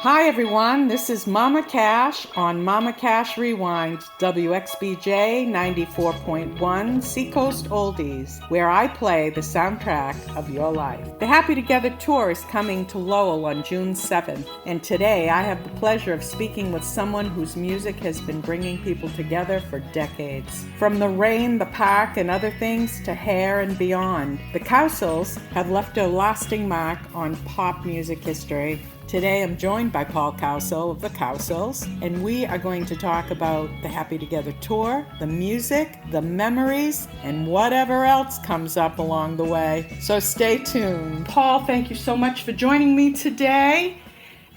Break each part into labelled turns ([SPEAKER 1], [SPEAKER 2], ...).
[SPEAKER 1] Hi everyone, this is Mama Cash on Mama Cash Rewind, WXBJ 94.1 Seacoast Oldies, where I play the soundtrack of your life. The Happy Together Tour is coming to Lowell on June 7th, and today I have the pleasure of speaking with someone whose music has been bringing people together for decades. From the rain, the park, and other things to hair and beyond, the Cowsills have left a lasting mark on pop music history. Today I'm joined by Paul Cowsill of the Cowsills, and we are going to talk about the Happy Together Tour, the music, the memories, and whatever else comes up along the way. So stay tuned. Paul, thank you so much for joining me today.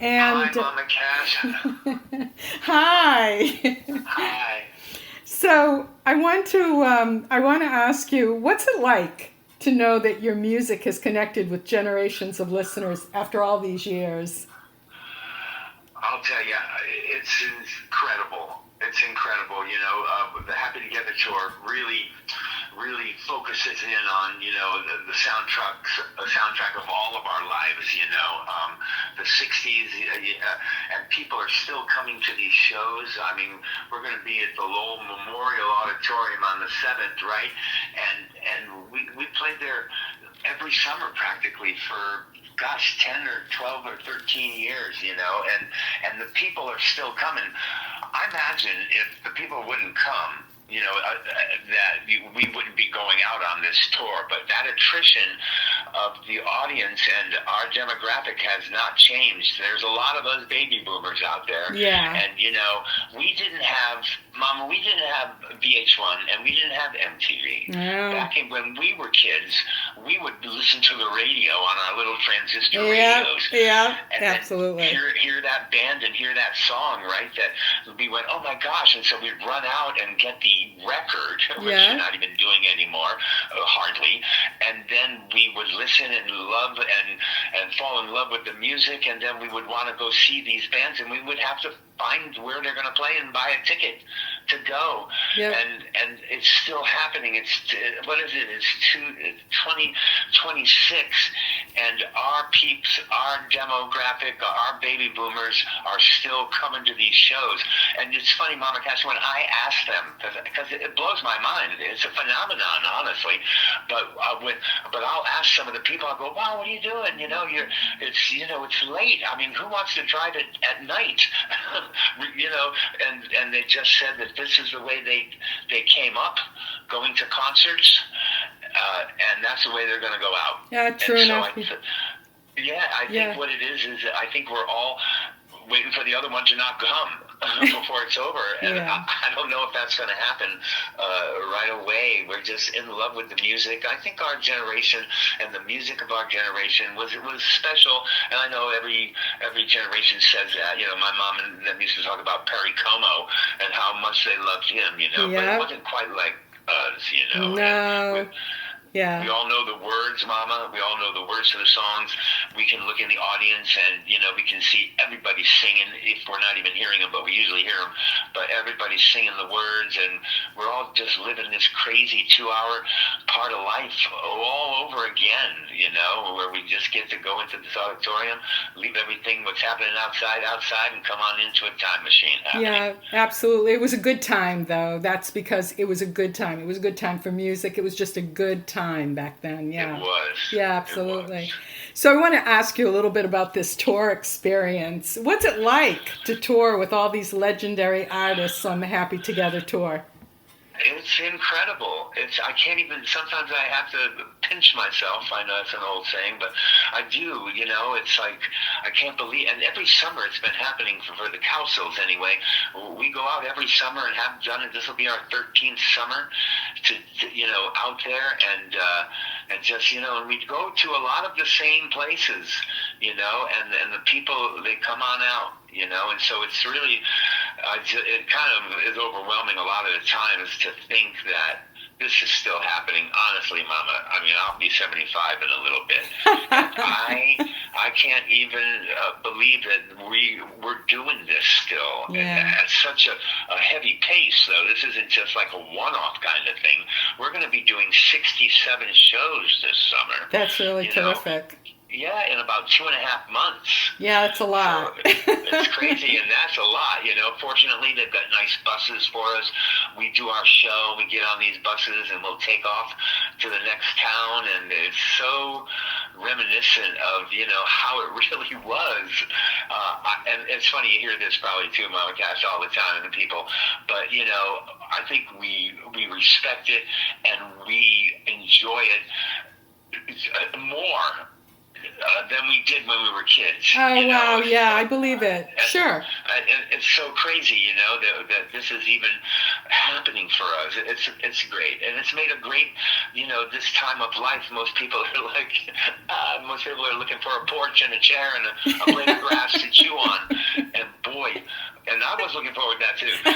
[SPEAKER 2] And hi, Mama Cash.
[SPEAKER 1] Hi.
[SPEAKER 2] Hi.
[SPEAKER 1] So I want to ask you, what's it like to know that your music has connected with generations of listeners after all these years?
[SPEAKER 2] I'll tell you, it's incredible. It's incredible. The Happy Together Tour really focuses in on, the soundtrack of all of our lives, the 60s, and people are still coming to these shows. I mean, we're going to be at the Lowell Memorial Auditorium on the 7th, right? And we played there every summer practically for 10 or 12 or 13 years, and the people are still coming. I imagine if the people wouldn't come, that we wouldn't be going out on this tour. But that attrition of the audience and our demographic has not changed. There's a lot of us baby boomers out there.
[SPEAKER 1] Yeah.
[SPEAKER 2] And, we didn't have VH1 and we didn't have MTV.
[SPEAKER 1] No.
[SPEAKER 2] Back when we were kids, we would listen to the radio on our little transistor radios.
[SPEAKER 1] Yeah,
[SPEAKER 2] and
[SPEAKER 1] absolutely.
[SPEAKER 2] Hear that band and hear that song, right? That we went, oh my gosh. And so we'd run out and get the record, which we're not even doing anymore, hardly. And then we would listen and love and fall in love with the music, and then we would want to go see these bands, and we would have to find where they're going to play and buy a ticket to go.
[SPEAKER 1] Yep.
[SPEAKER 2] And it's still happening. It's 2026, and our peeps, our demographic, our baby boomers are still coming to these shows. And it's funny, Mama Cass, when I ask them, because it blows my mind. It's a phenomenon, honestly. But I'll ask some of the people. I'll go, wow, what are you doing? It's late. I mean, who wants to drive it at night? And they just said that this is the way they came up, going to concerts, and that's the way they're going to go out.
[SPEAKER 1] Yeah, true enough.
[SPEAKER 2] I think what it is I think we're all waiting for the other one to not come before it's over. And I don't know if that's going to happen right away. We're just in love with the music. I think our generation and the music of our generation was special. And I know every generation says that. My mom and them used to talk about Perry Como and how much they loved him, but it wasn't quite like us,
[SPEAKER 1] No.
[SPEAKER 2] We all know the words, Mama. We all know the words to the songs. We can look in the audience and, we can see everybody singing if we're not even hearing them, but we usually hear them. But everybody's singing the words, and we're all just living this crazy 2-hour part of life all over again, where we just get to go into this auditorium, leave everything, what's happening outside, and come on into a time machine.
[SPEAKER 1] Yeah, absolutely. It was a good time, though. That's because it was a good time. It was a good time for music. It was just a good time back then. Yeah.
[SPEAKER 2] It was.
[SPEAKER 1] Yeah, absolutely. So I want to ask you a little bit about this tour experience. What's it like to tour with all these legendary artists on the Happy Together Tour?
[SPEAKER 2] It's incredible. I can't even, sometimes I have to pinch myself. I know that's an old saying, but I do, it's like, I can't believe, and every summer it's been happening for the Cowsills anyway. We go out every summer and have done it. This will be our 13th summer to out there and just, and we go to a lot of the same places, and the people, they come on out. And so it's really, it kind of is overwhelming a lot of the times to think that this is still happening. Honestly, Mama, I mean, I'll be 75 in a little bit. I can't even believe that we're doing this still at such a heavy pace, though. This isn't just like a one-off kind of thing. We're going to be doing 67 shows this summer.
[SPEAKER 1] That's really terrific.
[SPEAKER 2] Yeah, in about 2.5 months.
[SPEAKER 1] Yeah, that's a lot.
[SPEAKER 2] So it's crazy, and that's a lot. Fortunately, they've got nice buses for us. We do our show, we get on these buses, and we'll take off to the next town, and it's so reminiscent of how it really was. And it's funny, you hear this probably too, Mama Cash, all the time, and the people, but I think we respect it and we enjoy it more than we did when we were kids.
[SPEAKER 1] Oh, wow, yeah, I believe it. Sure.
[SPEAKER 2] And it's so crazy, that this is even happening for us. It's great. And it's made a great, this time of life, most people are looking for a porch and a chair and a blade of grass to chew on. And boy, and I was looking forward to that too. But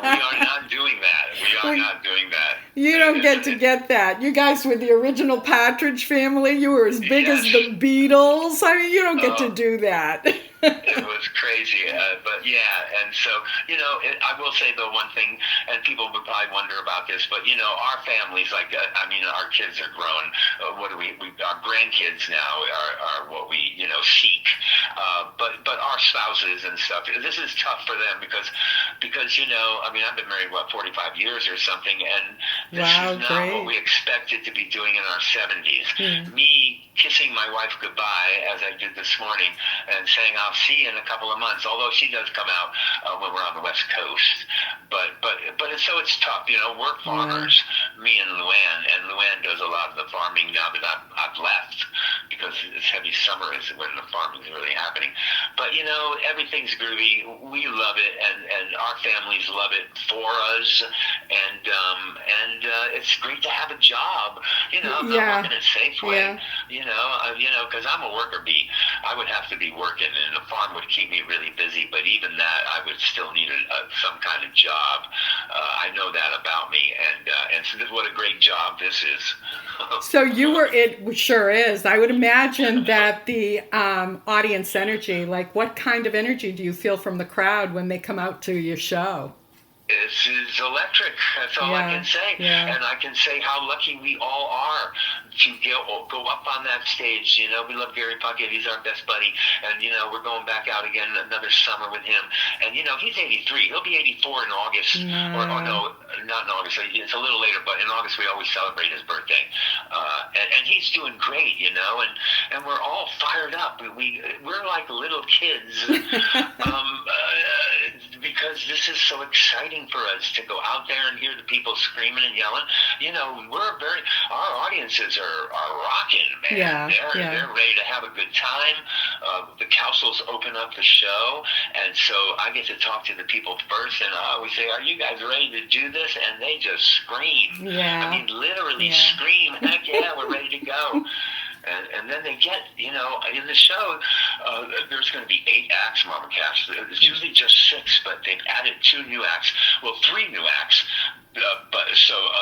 [SPEAKER 2] we are not doing that. We are not doing that.
[SPEAKER 1] You don't get that. You guys were the original Partridge Family. You were as big as the Beatles. I mean, you don't get to do that.
[SPEAKER 2] It was crazy, but yeah, and so, I will say the one thing, and people would probably wonder about this, but, our families, our kids are grown. Our grandkids now are what we, seek, but our spouses and stuff, this is tough for them because, I've been married, 45 years or something, and this is not what we expected to be doing in our 70s. Me kissing my wife goodbye, as I did this morning, and saying I'll see you in a couple of months, although she does come out when we're on the West Coast. But it's tough, we're farmers, me and Luann does a lot of the farming now that I've left, because this heavy summer is when the farming is really happening. But, everything's groovy. We love it, and our families love it for us, and it's great to have a job. I'm not working at Safeway, because I'm a worker bee. I would have to be working, and the farm would keep me really busy, but even that, I would still need some kind of job. I know that about me, and so what a great job this is.
[SPEAKER 1] So it sure is. I would imagine that the audience energy, like what kind of energy do you feel from the crowd when they come out to your show?
[SPEAKER 2] This is electric. That's all I can say.
[SPEAKER 1] Yeah.
[SPEAKER 2] And I can say how lucky we all are to go up on that stage. We love Gary Puckett. He's our best buddy. And, we're going back out again another summer with him. And, he's 83. He'll be 84 in August.
[SPEAKER 1] No.
[SPEAKER 2] Or no, not in August. It's a little later, but in August we always celebrate his birthday. And he's doing great, and we're all fired up. We're like little kids because this is so exciting for us to go out there and hear the people screaming and yelling. Our audiences are rocking, man.
[SPEAKER 1] Yeah,
[SPEAKER 2] they're ready to have a good time. The Cowsills open up the show, and so I get to talk to the people first, and I always say, "Are you guys ready to do this?" And they just scream.
[SPEAKER 1] Yeah.
[SPEAKER 2] I mean, literally scream. Heck yeah, we're ready to go. And then they get, in the show, there's going to be 8 acts, Mama Cash. It's usually just 6, but they've added 2 new acts. Well, 3 new acts, but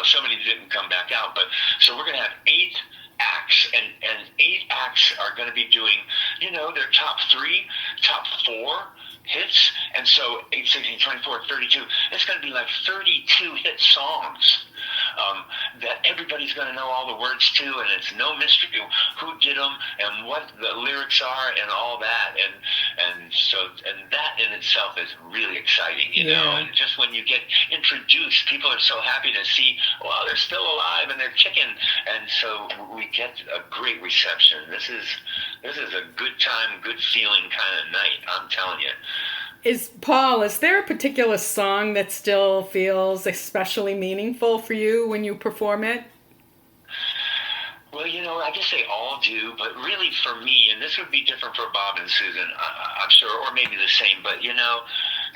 [SPEAKER 2] somebody didn't come back out. But so we're going to have 8 acts, and 8 acts are going to be doing, their top 3, top 4 hits. And so 8, 16, 24, 32, it's going to be like 32 hit songs. That everybody's going to know all the words to, and it's no mystery who did them and what the lyrics are and all that, and that in itself is really exciting, know. And just when you get introduced, people are so happy to see, well, they're still alive and they're kicking, and so we get a great reception. This is a good time, good feeling kind of night. I'm telling you.
[SPEAKER 1] Is there a particular song that still feels especially meaningful for you when you perform it?
[SPEAKER 2] Well, I guess they all do, but really for me, and this would be different for Bob and Susan, I'm sure, or maybe the same, but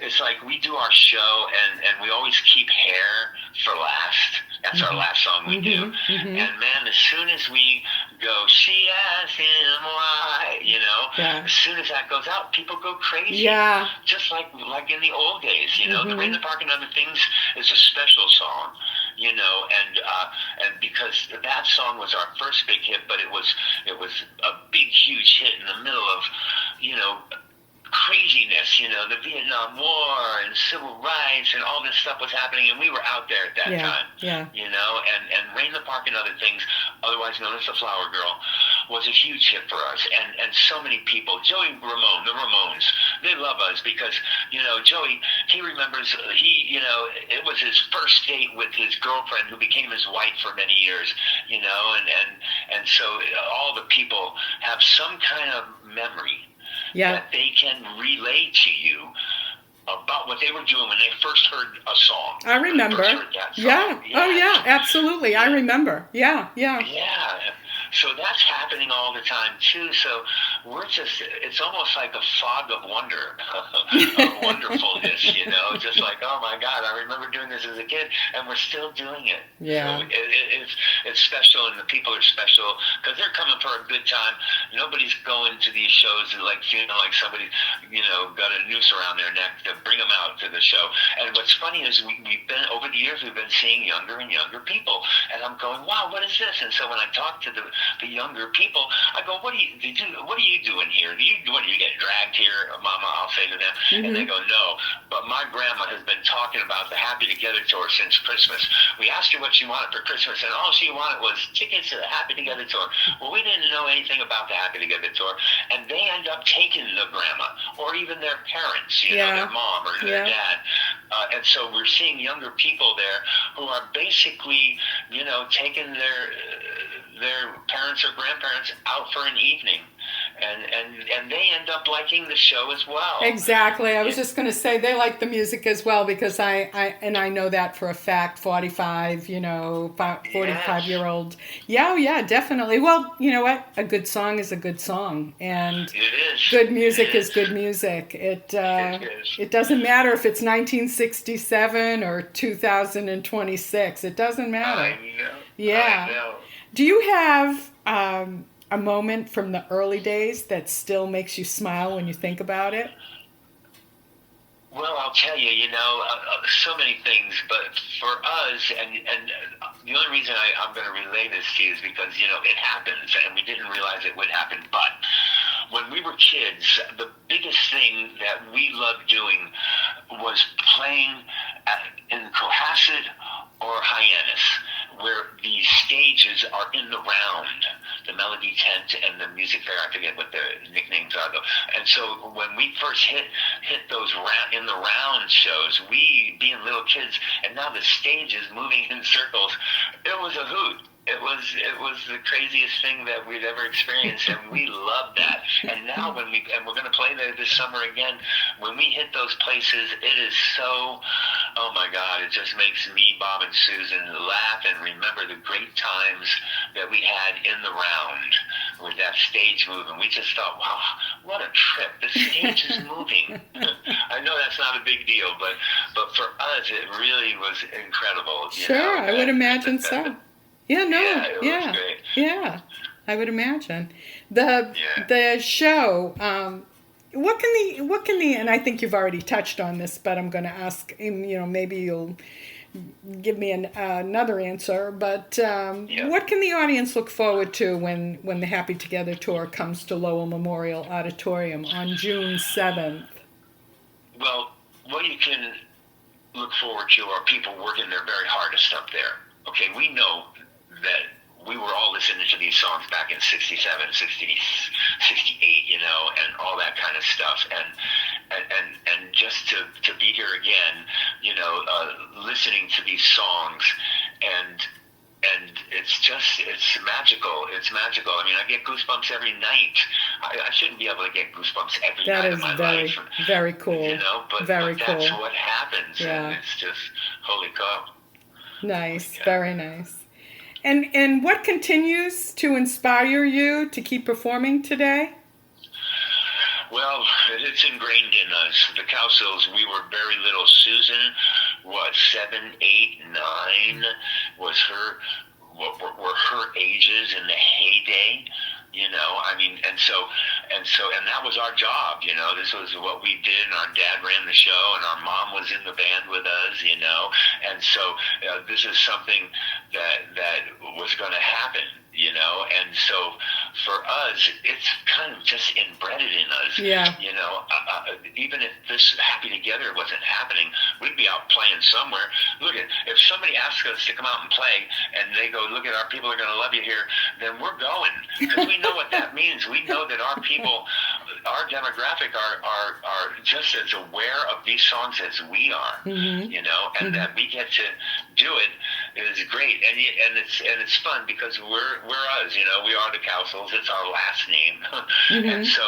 [SPEAKER 2] it's like we do our show and we always keep Hair for last. That's our last song we do. And man, as soon as we go, she asked him why, as soon as that goes out, people go crazy.
[SPEAKER 1] Yeah.
[SPEAKER 2] Just like in the old days, The Rain, the Park, and Other Things is a special song, and because that song was our first big hit, but it was a big, huge hit in the middle of, craziness, the Vietnam War and civil rights and all this stuff was happening, and we were out there at that time, and Rain, the Park, and Other Things, otherwise known as the Flower Girl, was a huge hit for us, and so many people. Joey Ramone, the Ramones, they love us because, you know, Joey, he remembers, it was his first date with his girlfriend who became his wife for many years, you know, and so all the people have some kind of memory that they can relay to you about what they were doing when they first heard a song.
[SPEAKER 1] I remember. Yeah. Oh, yeah, absolutely. I remember. Yeah.
[SPEAKER 2] Yeah. So that's happening all the time, too. So it's almost like a fog of wonder, of wonderfulness, you know, just like, oh, my God, I remember doing this as a kid, and we're still doing it.
[SPEAKER 1] Yeah.
[SPEAKER 2] So it's special, and the people are special because they're coming for a good time. Nobody's going to these shows like feeling like somebody, you know, got a noose around their neck to bring them out to the show. And what's funny is we've been, over the years, we've been seeing younger and younger people. And I'm going, wow, what is this? And so when I talk to the younger people, I go, what are you doing here? Do you get dragged here, Mama? I'll say to them. Mm-hmm. And they go, no. But my grandma has been talking about the Happy Together tour since Christmas. We asked her what she wanted for Christmas, and all she wanted was tickets to the Happy Together tour. Well, we didn't know anything about the Happy Together tour, and they end up taking the grandma or even their parents, you know, their mom or their dad. And so we're seeing younger people there who are basically, you know, taking their parents or grandparents out for an evening, and they end up liking the show as well.
[SPEAKER 1] Exactly. I was just going to say they like the music as well, because I know that for a fact. 45-year-old. Yeah, definitely. Well, you know what? A good song is a good song, and
[SPEAKER 2] it is.
[SPEAKER 1] Good music is good music. It doesn't matter if it's 1967 or 2026. It doesn't matter.
[SPEAKER 2] I know.
[SPEAKER 1] Yeah.
[SPEAKER 2] I know.
[SPEAKER 1] Do you have a moment from the early days that still makes you smile when you think about it?
[SPEAKER 2] Well, I'll tell you, you know, so many things, but for us, and the only reason I'm going to relay this to you is because, you know, it happens, and we didn't realize it would happen, but when we were kids, the biggest thing that we loved doing was playing in Cohasset or Hyannis, where the stages are in the round, the Melody Tent and the Music Fair. I forget what the nicknames are, though. And so when we first hit those in the round shows, we, being little kids, and now the stage is moving in circles, it was a hoot. It was the craziest thing that we'd ever experienced, and we loved that. And now we're going to play there this summer again. When we hit those places, it is so, oh my God, it just makes me, Bob, and Susan laugh and remember the great times that we had in the round with that stage moving. We just thought, wow, what a trip! The stage is moving. I know that's not a big deal, but for us, it really was incredible.
[SPEAKER 1] Sure, I would imagine so. Yeah, no,
[SPEAKER 2] was great.
[SPEAKER 1] Yeah, I would imagine. The show, what can the, and I think you've already touched on this, but I'm going to ask, you know, maybe you'll give me another answer, but what can the audience look forward to when the Happy Together tour comes to Lowell Memorial Auditorium on June 7th?
[SPEAKER 2] Well, what you can look forward to are people working their very hardest up there. Okay, we know that we were all listening to these songs back in 67, 68, you know, and all that kind of stuff. And just to be here again, you know, listening to these songs, and it's magical. It's magical. I mean, I get goosebumps every night. I shouldn't be able to get goosebumps every night of my life.
[SPEAKER 1] That is very cool.
[SPEAKER 2] You know, but that's what happens.
[SPEAKER 1] Yeah.
[SPEAKER 2] And it's just, holy cow.
[SPEAKER 1] Nice. Very nice. And what continues to inspire you to keep performing today?
[SPEAKER 2] Well, it's ingrained in us. The Cowsills, we were very little. Susan, 7, 8, 9 was were her ages in the heyday. You know, I mean, and that was our job, you know, this was what we did, and our dad ran the show, and our mom was in the band with us, you know, and so this is something that was going to happen, you know, and so for us, it's kind of just embedded in us.
[SPEAKER 1] Yeah.
[SPEAKER 2] You know, even if this Happy Together wasn't happening, we'd be out playing somewhere. Look at, if somebody asks us to come out and play, and they go, look at our people are going to love you here, then we're going, because we know what that means. We know that our people, our demographic, are just as aware of these songs as we are. You know, and that we get to do it is great, and it's fun because we're us. You know, we are the Cowsills. It's our last name, and so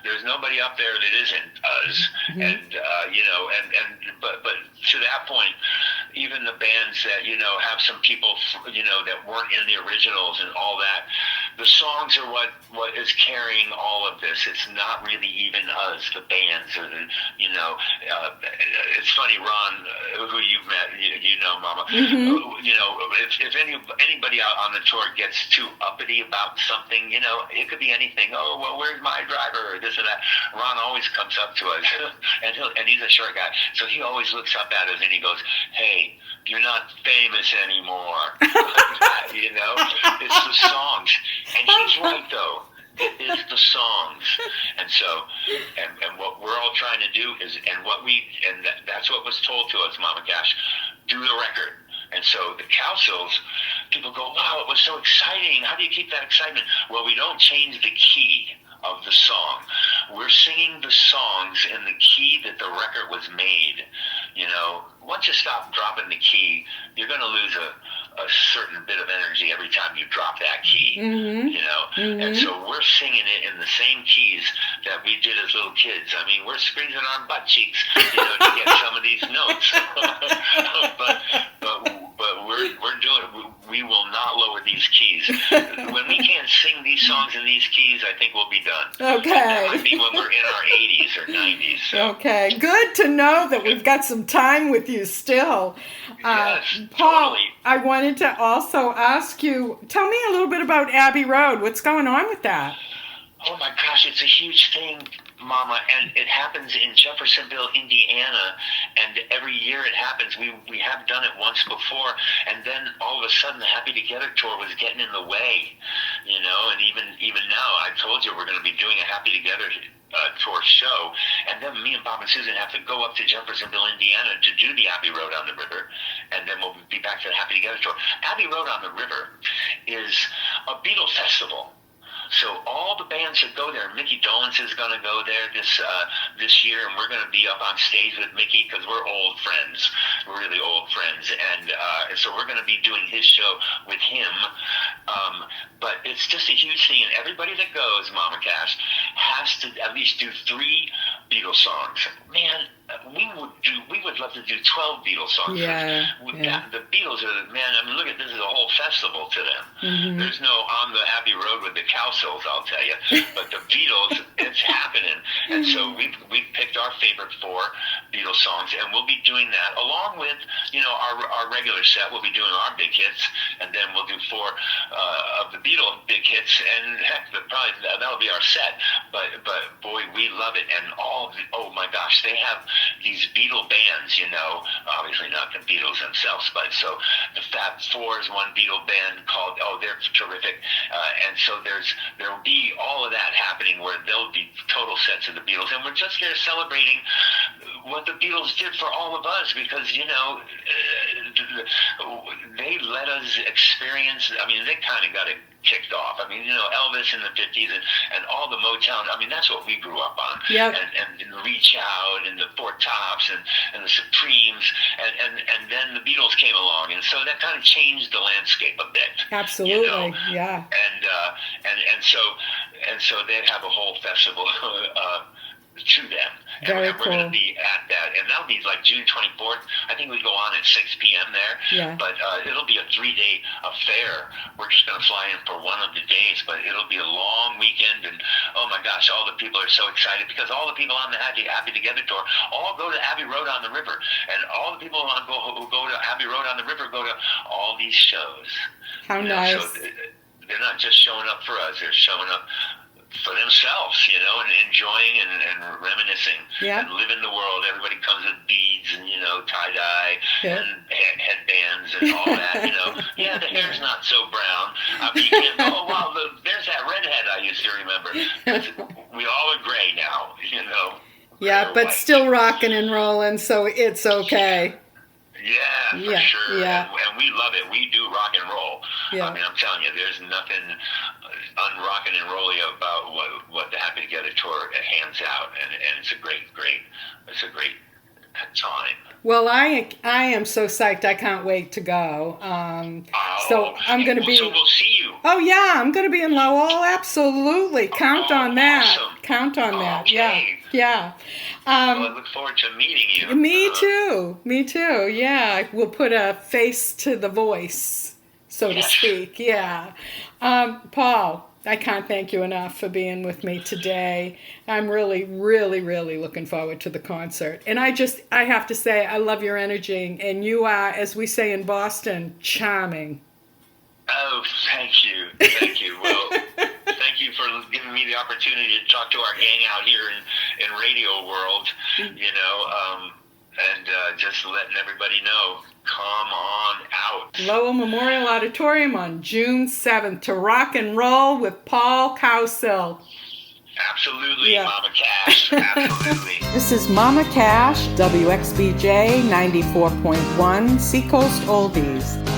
[SPEAKER 2] there's nobody up there that isn't us. And you know, but to that point, even the bands that, you know, have some people, you know, that weren't in the originals and all that, the songs are what is carrying all of this. It's not really even us, the bands, or the, you know, it's funny, Ron, who you've met, you know, Mama, you know, if anybody out on the tour gets too uppity about something, you know, it could be anything. Oh, well, where's my driver, or this or that. Ron always comes up to us, and he's a short guy, so he always looks up at us and he goes, hey, you're not famous anymore. You know, it's the songs. And he's right, though. It is the songs. And so, and what we're all trying to do is, that's what was told to us, Mama Cash, do the record. And so the Cowsills, people go, wow, it was so exciting. How do you keep that excitement? Well, we don't change the key of the song. We're singing the songs in the key that the record was made. You know, once you stop dropping the key, you're going to lose a certain bit of energy every time you drop that key. You know, and so we're singing it in the same keys that we did as little kids. I mean, we're squeezing our butt cheeks, you know, to get some of these notes. but we're doing. We will not lower these keys. When we can't sing these songs in these keys, I think we'll be done.
[SPEAKER 1] Okay.
[SPEAKER 2] That might be when we're in our 80s or 90s. So.
[SPEAKER 1] Okay, good to know that we've got some time with you still.
[SPEAKER 2] Yes,
[SPEAKER 1] Paul,
[SPEAKER 2] totally.
[SPEAKER 1] I wanted to also ask you, tell me a little bit about Abbey Road. What's going on with that?
[SPEAKER 2] Oh my gosh, it's a huge thing, Mama, and it happens in Jeffersonville, Indiana, and every year it happens. We have done it once before, and then all of a sudden the Happy Together tour was getting in the way, you know, and even now, I told you we're going to be doing a Happy Together tour show, and then me and Bob and Susan have to go up to Jeffersonville, Indiana to do the Abbey Road on the River, and then we'll be back to the Happy Together tour. Abbey Road on the River is a Beatle festival. So all the bands that go there, Mickey Dolenz is going to go there this year, and we're going to be up on stage with Mickey because we're old friends, really old friends, and so we're going to be doing his show with him. But it's just a huge thing, and everybody that goes, Mama Cash, has to at least do 3 Beatles songs. Man, we would love to do 12 Beatles songs.
[SPEAKER 1] Yeah.
[SPEAKER 2] The Beatles are, man, I mean, look at this is a whole festival to them. There's no On the Abbey Road with the Cowsills, I'll tell you. But the Beatles, it's happening. And so we've picked our favorite 4 Beatles songs, and we'll be doing that along with, you know, our regular set. We'll be doing our big hits, and then we'll do 4 of the Beatles big hits, and heck, probably that'll be our set. But boy, we love it. And oh my gosh, they have these Beatle bands, you know, obviously not the Beatles themselves, but so the Fab Four is one Beatle band called, they're terrific, and so there'll be all of that happening where there'll be total sets of the Beatles, and we're just there celebrating what the Beatles did for all of us, because, you know, they let us experience, I mean, they kind of got it kicked off. I mean, you know, Elvis in the 50s and all the Motown, I mean, that's what we grew up on.
[SPEAKER 1] Yep.
[SPEAKER 2] And the Reach Out and the Four Tops and the Supremes, and then the Beatles came along, and so that kind of changed the landscape a bit.
[SPEAKER 1] Absolutely,
[SPEAKER 2] you know?
[SPEAKER 1] Yeah.
[SPEAKER 2] And so they'd have a whole festival to them.
[SPEAKER 1] Very
[SPEAKER 2] and we're
[SPEAKER 1] cool.
[SPEAKER 2] going to be at that, and that'll be like June 24th. I think we go on at 6 p.m. there.
[SPEAKER 1] Yeah.
[SPEAKER 2] But it'll be a 3-day affair. We're just going to fly in for one of the days, but it'll be a long weekend, and oh my gosh, all the people are so excited because all the people on the Happy Together tour all go to Abbey Road on the River, and all the people who go to Abbey Road on the River go to all these shows.
[SPEAKER 1] How nice.
[SPEAKER 2] So they're not just showing up for us, they're showing up for themselves, you know, and enjoying and reminiscing and living the world. Everybody comes with beads and, you know, tie-dye and headbands and all that, you know. Yeah, the hair's not so brown. I mean, you can't go, oh, wow, there's that redhead I used to remember. We all are gray now, you know.
[SPEAKER 3] Yeah, but still rocking and rolling, so it's okay.
[SPEAKER 2] Yeah, for sure.
[SPEAKER 3] Yeah.
[SPEAKER 2] And we love it. We do rock and roll.
[SPEAKER 3] Yeah.
[SPEAKER 2] I mean, I'm telling you, there's nothing unrockin' and rolly about what the Happy Together tour hands out, and it's a great time.
[SPEAKER 3] Well, I am so psyched. I can't wait to go. So I'm going to be.
[SPEAKER 2] So we'll see you.
[SPEAKER 3] Oh yeah, I'm going to be in Lowell. Absolutely. Count on that.
[SPEAKER 2] Awesome.
[SPEAKER 3] Count on that.
[SPEAKER 2] Okay.
[SPEAKER 3] Yeah.
[SPEAKER 2] Well, I look forward to meeting you.
[SPEAKER 3] Me too. Me too. Yeah. We'll put a face to the voice, so to speak. Yeah. Paul, I can't thank you enough for being with me today. I'm really, really, really looking forward to the concert. And I have to say, I love your energy. And you are, as we say in Boston, charming.
[SPEAKER 2] Oh, thank you. Thank you. Well, thank you for giving me the opportunity to talk to our gang out here in radio world, you know, and just letting everybody know, come on out.
[SPEAKER 3] Lowell Memorial Auditorium on June 7th to rock and roll with Paul Cowsill.
[SPEAKER 2] Absolutely, yeah. Mama Cash. Absolutely.
[SPEAKER 1] This is Mama Cash, WXBJ 94.1 Seacoast Oldies.